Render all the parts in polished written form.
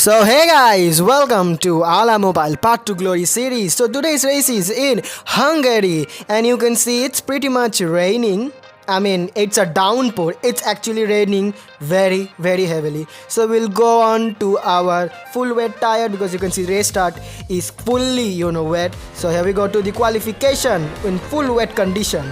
So hey guys, welcome to Ala Mobile Part 2 Glory series. So today's race is in Hungary and you can see it's pretty much raining. I mean it's a downpour. It's actually raining very heavily. So we'll go on to our full wet tire because you can see race start is fully wet. So here we go to the qualification in full wet condition.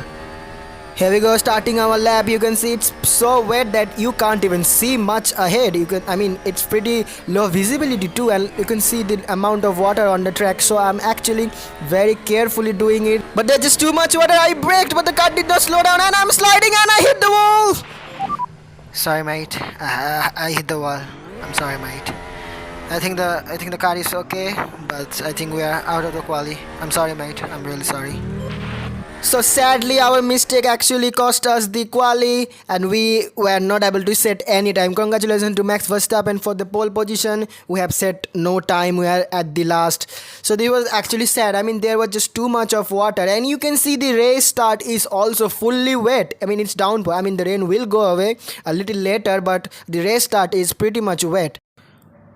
Here we go, starting our lap. You can see it's so wet that you can't even see much ahead. It's pretty low visibility too, and you can see the amount of water on the track. So I'm actually very carefully doing it. But there's just too much water. I braked, but the car did not slow down, and I'm sliding, and I hit the wall. Sorry, mate. I hit the wall. I'm sorry, mate. I think the car is okay, but I think we are out of the quali. I'm sorry, mate. I'm really sorry. So sadly our mistake actually cost us the quali and we were not able to set any time. Congratulations to Max Verstappen for the pole position. We have set no time. We are at the last. So this was actually sad. There was just too much of water and you can see the race start is also fully wet. It's downpour. The rain will go away a little later, but the race start is pretty much wet.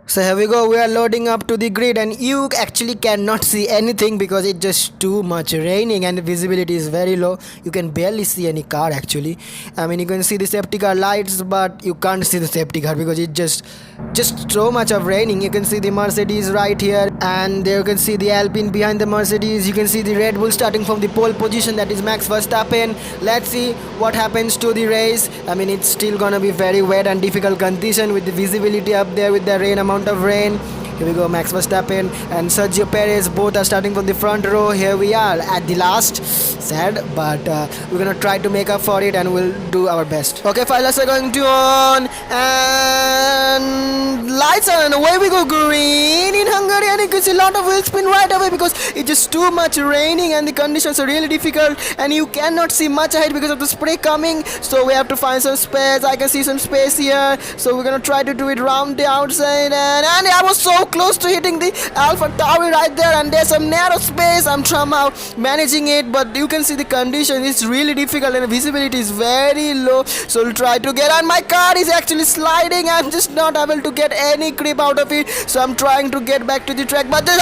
So here we go, we are loading up to the grid and you actually cannot see anything because it's just too much raining and the visibility is very low. You can barely see any car actually. You can see the safety car lights but you can't see the safety car because it's just so much of raining. You can see the Mercedes right here and there you can see the Alpine behind the Mercedes. You can see the Red Bull starting from the pole position, that is Max Verstappen. Let's see what happens to the race. It's still gonna be very wet and difficult condition with the visibility up there with the rain amount of rain. Here we go, Max Verstappen and Sergio Perez both are starting from the front row. Here we are at the last. Sad, but we're gonna try to make up for it and we'll do our best. Okay, files are going to on and lights on. Away we go, green in Hungary, and you can see a lot of wheel spin right away because it's just too much raining and the conditions are really difficult and you cannot see much ahead because of the spray coming. So we have to find some space. I can see some space here, so we're gonna try to do it round the outside and I was so close to hitting the Alpha Tauri right there and there's some narrow space. I'm somehow managing it, but you can see the condition is really difficult and the visibility is very low. So we'll try to get on. My car is actually sliding. I'm just not able to get any grip out of it, so I'm trying to get back to the track, but there's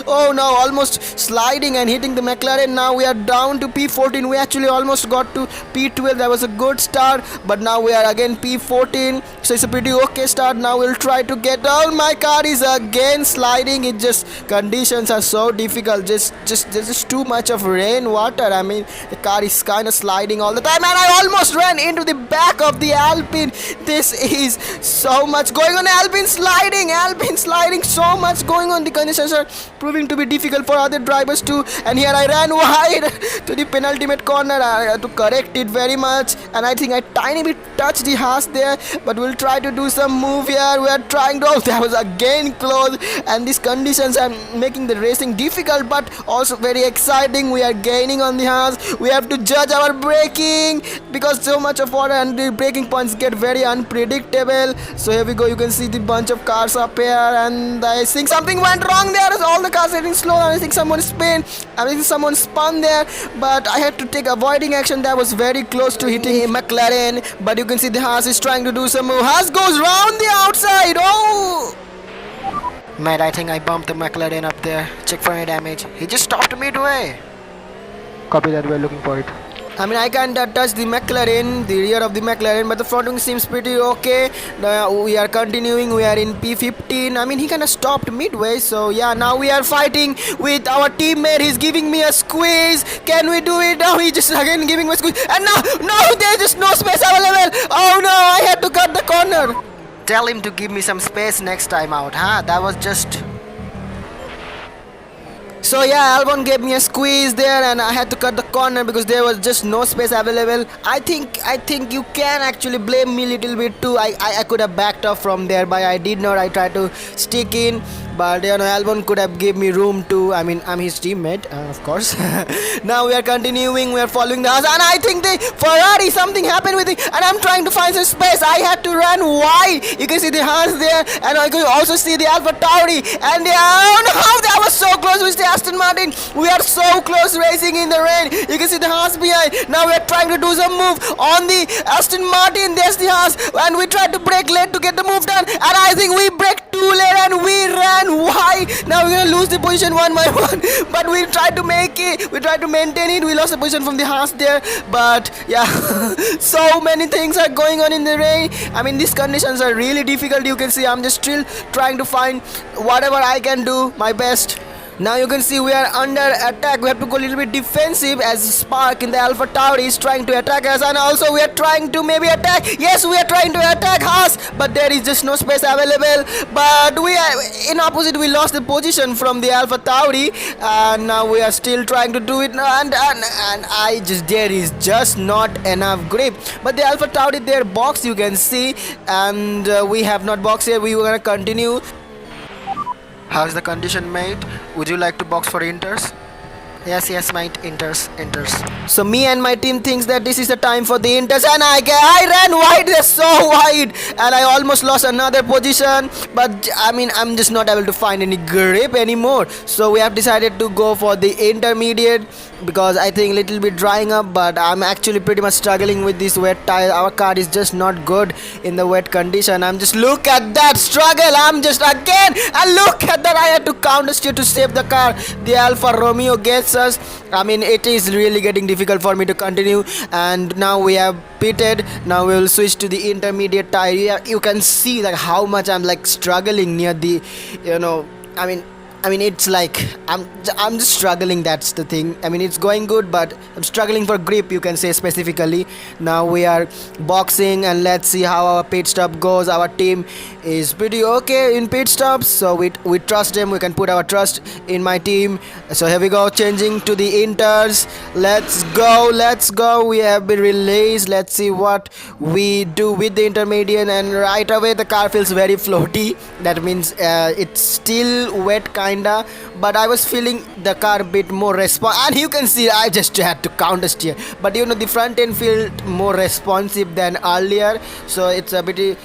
almost sliding and hitting the McLaren. Now we are down to P14. We actually almost got to P12. That was a good start, but now we are again P14, so it's a pretty okay start. Now we'll try to get down. My car is again sliding. It just conditions are so difficult. There's just too much of rain water. The car is kind of sliding all the time and I almost ran into the back of the Alpine. This is so much going on. Alpine sliding, so much going on. The conditions are proving to be difficult for other drivers too, and here I ran wide to the penultimate corner. I had to correct it very much and I think I tiny bit touched the Haas there, but we'll try to do some move here. We are trying to that was again close, and these conditions are making the racing difficult but also very exciting. We are gaining on the Haas. We have to judge our braking because so much of water and the braking points get very unpredictable. So here we go, you can see the bunch of cars up here and I think something went wrong there. All the cars are getting slow and I think someone spun there, but I had to take avoiding action. That was very close to hitting McLaren, but you can see the Haas is trying to do some move. Haas goes round the outside. Oh! Mate, I think I bumped the McLaren up there. Check for any damage. He just stopped midway. Copy that, we're looking for it. I can't touch the McLaren, the rear of the McLaren, but the front wing seems pretty okay. We are continuing, we are in P15. He kind of stopped midway, so yeah, now we are fighting with our teammate. He's giving me a squeeze. Can we do it? Now he's just again giving me a squeeze. And no, there's just no space available. Oh no, I had to cut the corner. Tell him to give me some space next time out, huh? That was just... So yeah, Albon gave me a squeeze there and I had to cut the corner because there was just no space available. I think you can actually blame me a little bit too. I could have backed off from there, but I did not. I tried to stick in, but Albon could have gave me room too. I'm his teammate, of course. Now we are continuing, we are following the Haas and I think the Ferrari, something happened with it and I'm trying to find some space. I had to run wide. You can see the Haas there and I could also see the Alpha Tauri and that was so close with the Aston Martin. We are so close racing in the rain. You can see the Haas behind. Now we are trying to do some move on the Aston Martin. There's the Haas and we tried to brake late to get the move done and I think we braked too late and we ran wide. Now we're gonna lose the position one by one. But we tried to make it. We tried to maintain it. We lost the position from the horse there. But yeah, so many things are going on in the rain. I mean, these conditions are really difficult. You can see I'm just still trying to find whatever I can do my best. Now you can see we are under attack. We have to go a little bit defensive as Spark in the Alpha Tower is trying to attack us, and also we are trying to maybe attack. Yes, we are trying to attack Haas, but there is just no space available. But we are in opposite. We lost the position from the Alpha Tauri, and now we are still trying to do it. And I just there is just not enough grip. But the Alpha Tauri their box you can see, and we have not box here. We were gonna continue. How's the condition, mate? Would you like to box for inters? Yes, mate. Inters. So me and my team thinks that this is the time for the inters, and I ran wide. They're so wide, and I almost lost another position. But I mean, I'm just not able to find any grip anymore. So we have decided to go for the intermediate because I think little bit drying up. But I'm actually pretty much struggling with this wet tire. Our car is just not good in the wet condition. I'm just look at that struggle. I'm just again, and look at that. I had to counter steer to save the car. The Alfa Romeo gets us. I mean, it is really getting difficult for me to continue, and now we have pitted. Now we will switch to the intermediate tire. You can see like how much I'm like struggling near the, I mean it's like I'm just struggling. That's the thing. I mean, it's going good, but I'm struggling for grip, you can say specifically. Now we are boxing, and let's see how our pit stop goes. Our team is pretty okay in pit stops, so we trust them. We can put our trust in my team. So here we go, changing to the inters. Let's go. We have been released. Let's see what we do with the intermediate, and right away the car feels very floaty. That means it's still wet kinda, but I was feeling the car a bit more and you can see I just had to counter steer. But the front end felt more responsive than earlier, so it's a bit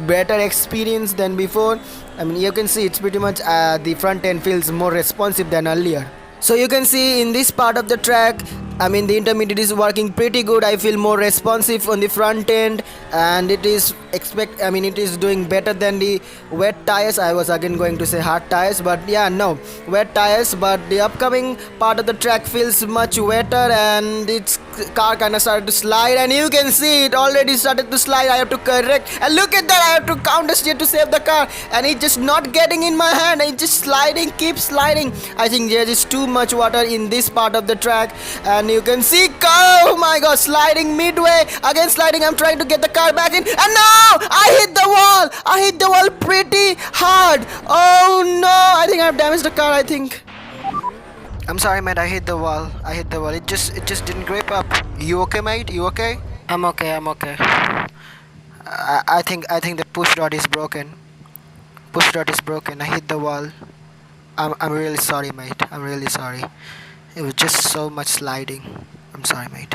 better experience than before. I mean, you can see it's pretty much the front end feels more responsive than earlier. So you can see in this part of the track, I mean, the intermediate is working pretty good. I feel more responsive on the front end, and it is it is doing better than the wet tires. I was again going to say hard tires, but yeah, no, wet tires. But the upcoming part of the track feels much wetter, and its car kind of started to slide, and you can see it already started to slide. I have to correct, and look at that, I have to counter steer to save the car, and it's just not getting in my hand. It's just sliding, keeps sliding. I think there is too much water in this part of the track, and you can see, oh my god, sliding midway, again sliding. I'm trying to get the car back in, and now I hit the wall pretty hard. Oh no, I think I've damaged the car. I think I'm sorry, mate. I hit the wall. It just didn't grip up. You okay, mate? You okay? I'm okay. I think the push rod is broken. I hit the wall. I'm really sorry, mate. I'm really sorry. It was just so much sliding. I'm sorry, mate.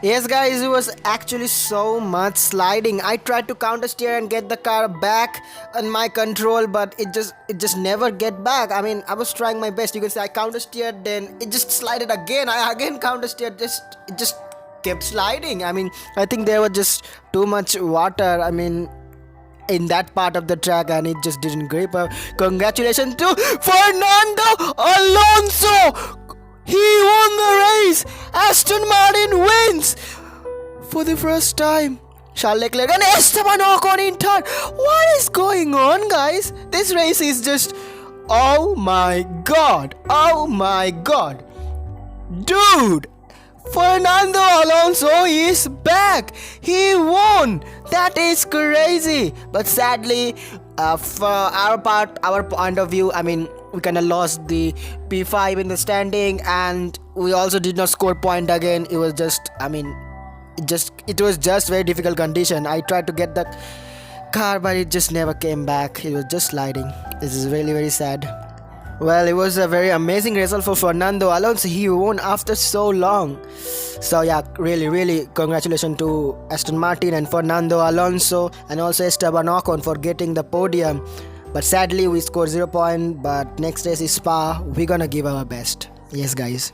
Yes, guys, it was actually so much sliding. I tried to counter steer and get the car back on my control, but it just never get back. I mean, I was trying my best. You can say I counter steered, then it just slided again. I again counter steered. It just kept sliding. I mean, I think there was just too much water. I mean, in that part of the track, and it just didn't grip up. Congratulations to Fernando Alonso. He won the race. Aston Martin wins for the first time. Charles Leclerc and Esteban Ocon in third. What is going on, guys? This race is just, oh my god, dude. Fernando Alonso is back. He won. That is crazy. But sadly, for our point of view, I mean, we kind of lost the P5 in the standing, and we also did not score point again. It was just, it was just very difficult condition. I tried to get the car, but it just never came back. It was just sliding. This is really, very sad. Well, it was a very amazing result for Fernando Alonso. He won after so long. So yeah, really congratulations to Aston Martin and Fernando Alonso, and also Esteban Ocon for getting the podium. But sadly, we scored 0 point. But next race is Spa. We're gonna give our best. Yes, guys.